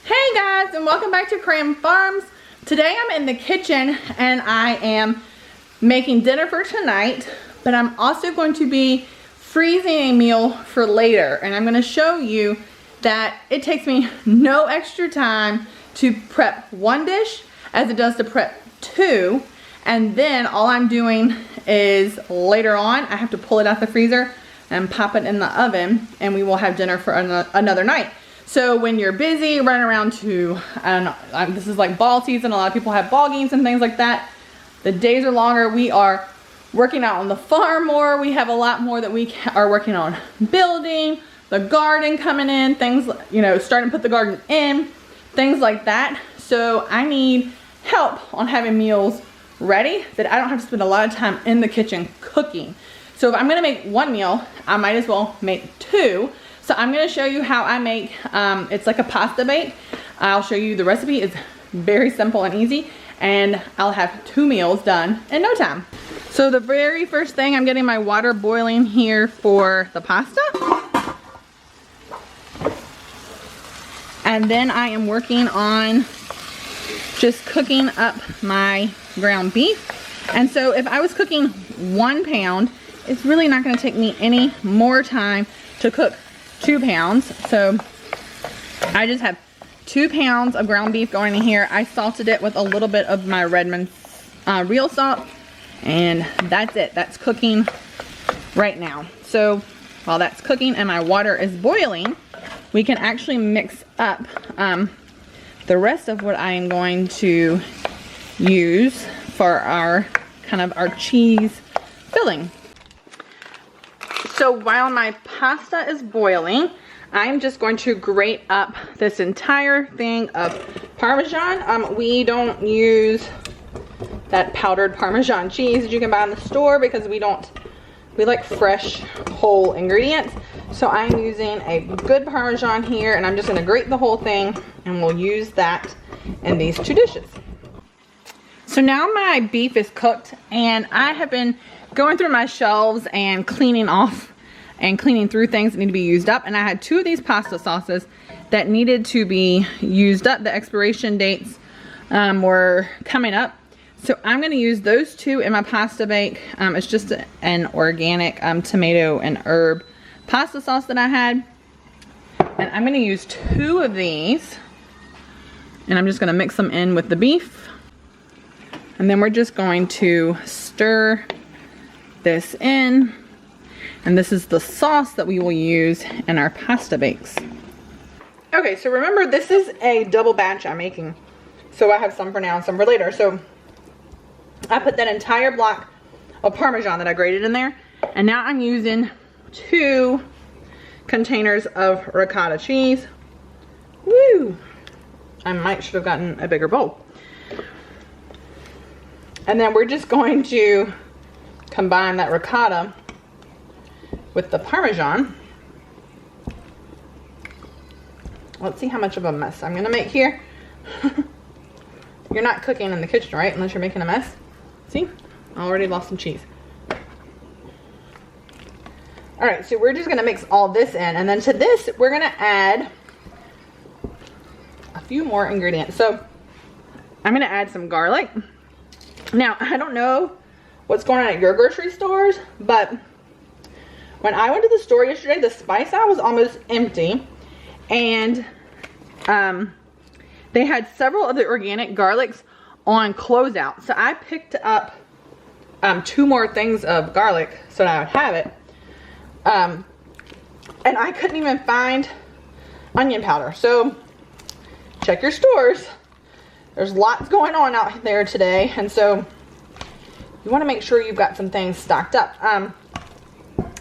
Hey guys, and welcome back to Cram Farms. Today I'm in the kitchen and I am making dinner for tonight, but I'm also going to be freezing a meal for later, and I'm going to show you that it takes me no extra time to prep one dish as it does to prep two, and then all I'm doing is later on I have to pull it out the freezer and pop it in the oven, and we will have dinner for another night. So when you're busy running around to, I don't know, this is like ball season, a lot of people have ball games and things like that. The days are longer. We are working out on the farm more. We have a lot more that we are working on building, the garden coming in, things, you know, starting to put the garden in, things like that. So I need help on having meals ready that I don't have to spend a lot of time in the kitchen cooking. So if I'm gonna make one meal, I might as well make two. So I'm gonna show you how I make, it's like a pasta bake. I'll show you the recipe. It's very simple and easy, and I'll have two meals done in no time. So the very first thing, I'm getting my water boiling here for the pasta. And then I am working on just cooking up my ground beef. And so if I was cooking 1 pound, it's really not gonna take me any more time to cook 2 pounds. So I just have 2 pounds of ground beef going in here. I salted it with a little bit of my Redmond real salt, and that's it. That's cooking right now. So while that's cooking and my water is boiling, we can actually mix up the rest of what I am going to use for our our cheese filling. So while my pasta is boiling, I'm just going to grate up this entire thing of Parmesan. We don't use that powdered Parmesan cheese that you can buy in the store because we like fresh whole ingredients. So I'm using a good Parmesan here, and I'm just gonna grate the whole thing, and we'll use that in these two dishes. So now my beef is cooked, and I have been going through my shelves and cleaning off and cleaning through things that need to be used up, and I had 2 of these pasta sauces that needed to be used up. The expiration dates were coming up, so I'm going to use those 2 in my pasta bake. It's just an organic tomato and herb pasta sauce that I had, and I'm going to use 2 of these, and I'm just going to mix them in with the beef, and then we're just going to stir this in, and this is the sauce that we will use in our pasta bakes. Okay, so remember, this is a double batch I'm making, so I have some for now and some for later. So I put that entire block of Parmesan that I grated in there, and now I'm using 2 containers of ricotta cheese. Woo! I should have gotten a bigger bowl. And then we're just going to combine that ricotta with the Parmesan. Let's see how much of a mess I'm gonna make here. You're not cooking in the kitchen, right? Unless you're making a mess. See? I already lost some cheese. Alright, so we're just gonna mix all this in, and then to this we're gonna add a few more ingredients. So I'm gonna add some garlic. Now, I don't know what's going on at your grocery stores, but when I went to the store yesterday, the spice aisle was almost empty, and they had several of the organic garlics on closeout. So I picked up 2 more things of garlic so that I would have it, and I couldn't even find onion powder. So check your stores. There's lots going on out there today, and so you want to make sure you've got some things stocked up.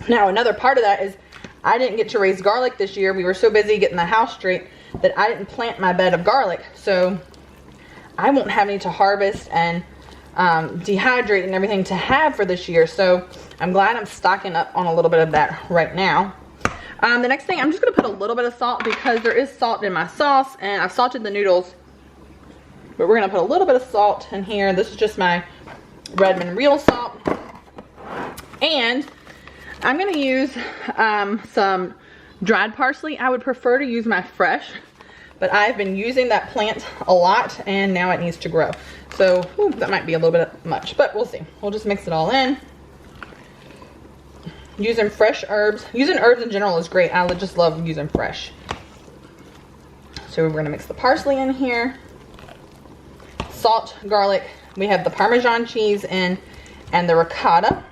Now, another part of that is I didn't get to raise garlic this year. We were so busy getting the house straight that I didn't plant my bed of garlic, so I won't have any to harvest and dehydrate and everything to have for this year. So I'm glad I'm stocking up on a little bit of that right now. The next thing, I'm just going to put a little bit of salt because there is salt in my sauce, and I've salted the noodles, but we're going to put a little bit of salt in here. This is just my Redmond real salt, and I'm going to use some dried parsley. I would prefer to use my fresh but I've been using that plant a lot and now it needs to grow. So that might be a little bit much, but we'll see. We'll just mix it all in. Using fresh herbs. Using herbs in general is great. I just love using fresh. So we're gonna mix the parsley in here. Salt, garlic. We have the Parmesan cheese in and the ricotta. All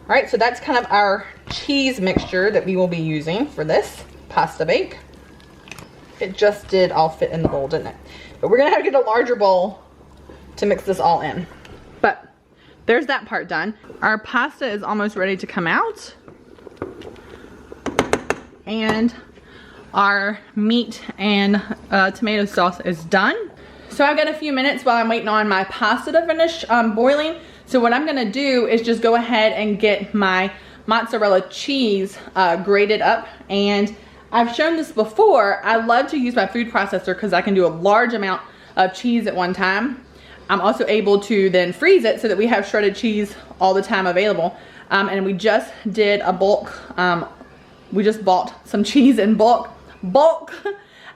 right, so that's kind of our cheese mixture that we will be using for this pasta bake. It just did all fit in the bowl, didn't it? But we're gonna have to get a larger bowl to mix this all in. But there's that part done. Our pasta is almost ready to come out. And our meat and tomato sauce is done. So I've got a few minutes while I'm waiting on my pasta to finish boiling. So what I'm gonna do is just go ahead and get my mozzarella cheese grated up. And I've shown this before. I love to use my food processor because I can do a large amount of cheese at one time. I'm also able to then freeze it so that we have shredded cheese all the time available. And we just did a bulk, we just bought some cheese in bulk.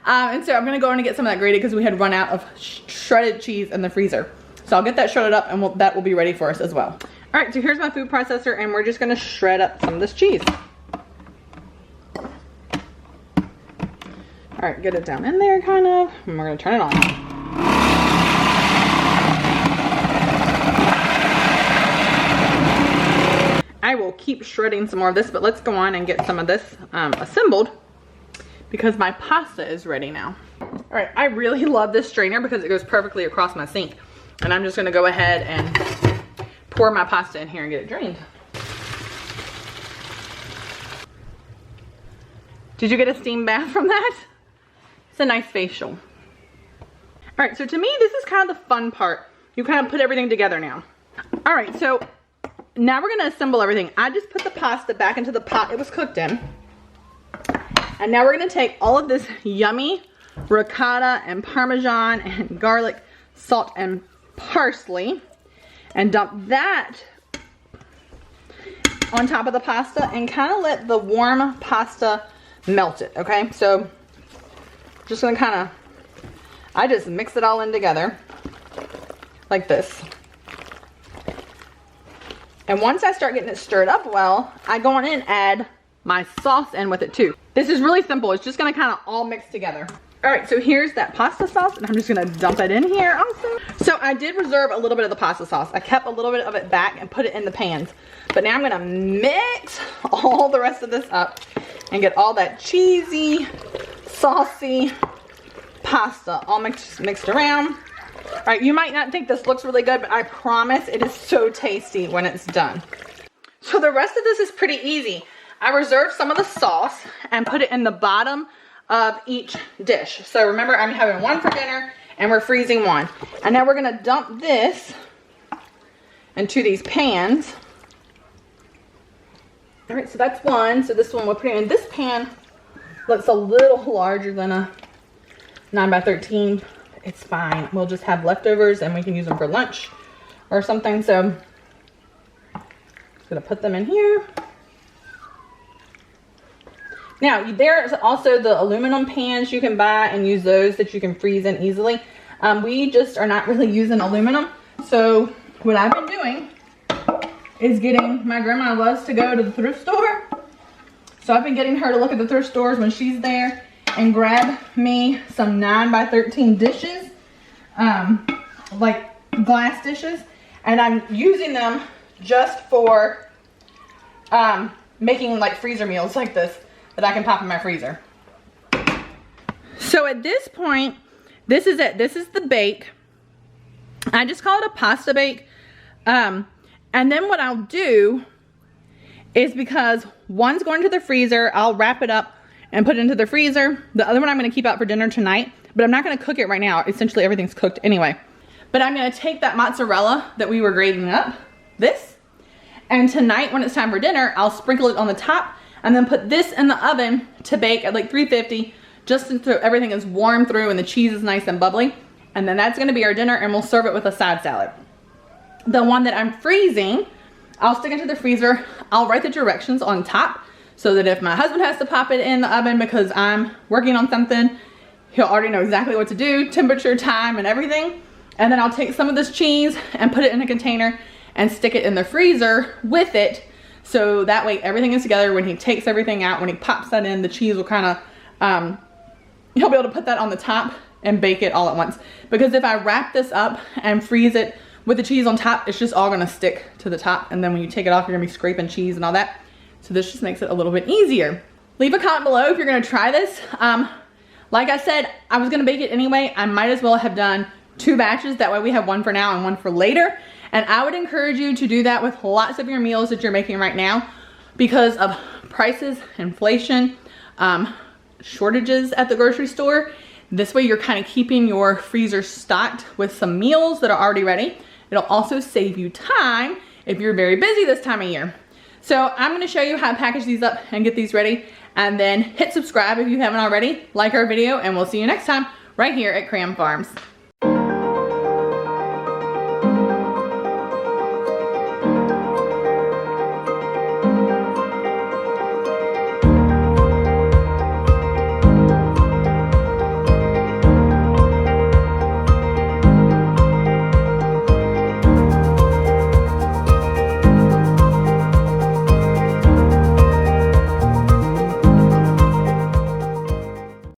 And so I'm gonna go in and get some of that grated because we had run out of shredded cheese in the freezer. So I'll get that shredded up and that will be ready for us as well. All right, so here's my food processor and we're just gonna shred up some of this cheese. All right, get it down in there kind of, and we're gonna turn it on. I will keep shredding some more of this, but let's go on and get some of this assembled because my pasta is ready now. All right, I really love this strainer because it goes perfectly across my sink. And I'm just gonna go ahead and pour my pasta in here and get it drained. Did you get a steam bath from that? It's a nice facial. All right, so to me, this is kind of the fun part. You kind of put everything together now. All right, so now we're gonna assemble everything. I just put the pasta back into the pot it was cooked in. And now we're gonna take all of this yummy ricotta and Parmesan and garlic, salt and parsley and dump that on top of the pasta and kind of let the warm pasta melt it, okay? So just gonna kind of, I just mix it all in together like this. And once I start getting it stirred up well, I go on in and add my sauce in with it too. This is really simple. It's just gonna kind of all mix together. All right, so here's that pasta sauce and I'm just gonna dump it in here also. So I did reserve a little bit of the pasta sauce. I kept a little bit of it back and put it in the pans. But now I'm gonna mix all the rest of this up and get all that cheesy, saucy pasta all mixed around. All right, you might not think this looks really good, but I promise it is so tasty when it's done. So the rest of this is pretty easy. I reserved some of the sauce and put it in the bottom of each dish. So remember, I'm having one for dinner and we're freezing one. And now we're gonna dump this into these pans. All right, so that's one. So this one we'll put it in. This pan looks a little larger than a 9x13. It's fine. We'll just have leftovers and we can use them for lunch or something. So I'm just gonna put them in here. Now, there's also the aluminum pans you can buy and use those that you can freeze in easily. We just are not really using aluminum. So what I've been doing is getting, my grandma loves to go to the thrift store. So I've been getting her to look at the thrift stores when she's there and grab me some 9x13 dishes, like glass dishes. And I'm using them just for making like freezer meals like this that I can pop in my freezer. So at this point, this is it. This is the bake. I just call it a pasta bake. And then what I'll do is, because one's going to the freezer, I'll wrap it up and put it into the freezer. The other one I'm gonna keep out for dinner tonight, but I'm not gonna cook it right now. Essentially everything's cooked anyway. But I'm gonna take that mozzarella that we were grating up, this, and tonight when it's time for dinner, I'll sprinkle it on the top and then put this in the oven to bake at like 350, just so everything is warm through and the cheese is nice and bubbly. And then that's gonna be our dinner and we'll serve it with a side salad. The one that I'm freezing, I'll stick into the freezer. I'll write the directions on top so that if my husband has to pop it in the oven because I'm working on something, he'll already know exactly what to do, temperature, time, and everything. And then I'll take some of this cheese and put it in a container and stick it in the freezer with it. So that way everything is together. When he takes everything out, when he pops that in, the cheese will kind of, he'll be able to put that on the top and bake it all at once. Because if I wrap this up and freeze it with the cheese on top, it's just all gonna stick to the top. And then when you take it off, you're gonna be scraping cheese and all that. So this just makes it a little bit easier. Leave a comment below if you're gonna try this. Like I said, I was gonna bake it anyway. I might as well have done 2 batches. That way we have one for now and one for later. And I would encourage you to do that with lots of your meals that you're making right now, because of prices, inflation, shortages at the grocery store. This way you're kind of keeping your freezer stocked with some meals that are already ready. It'll also save you time if you're very busy this time of year. So I'm gonna show you how to package these up and get these ready, and then hit subscribe if you haven't already, like our video, and we'll see you next time right here at Cram Farms.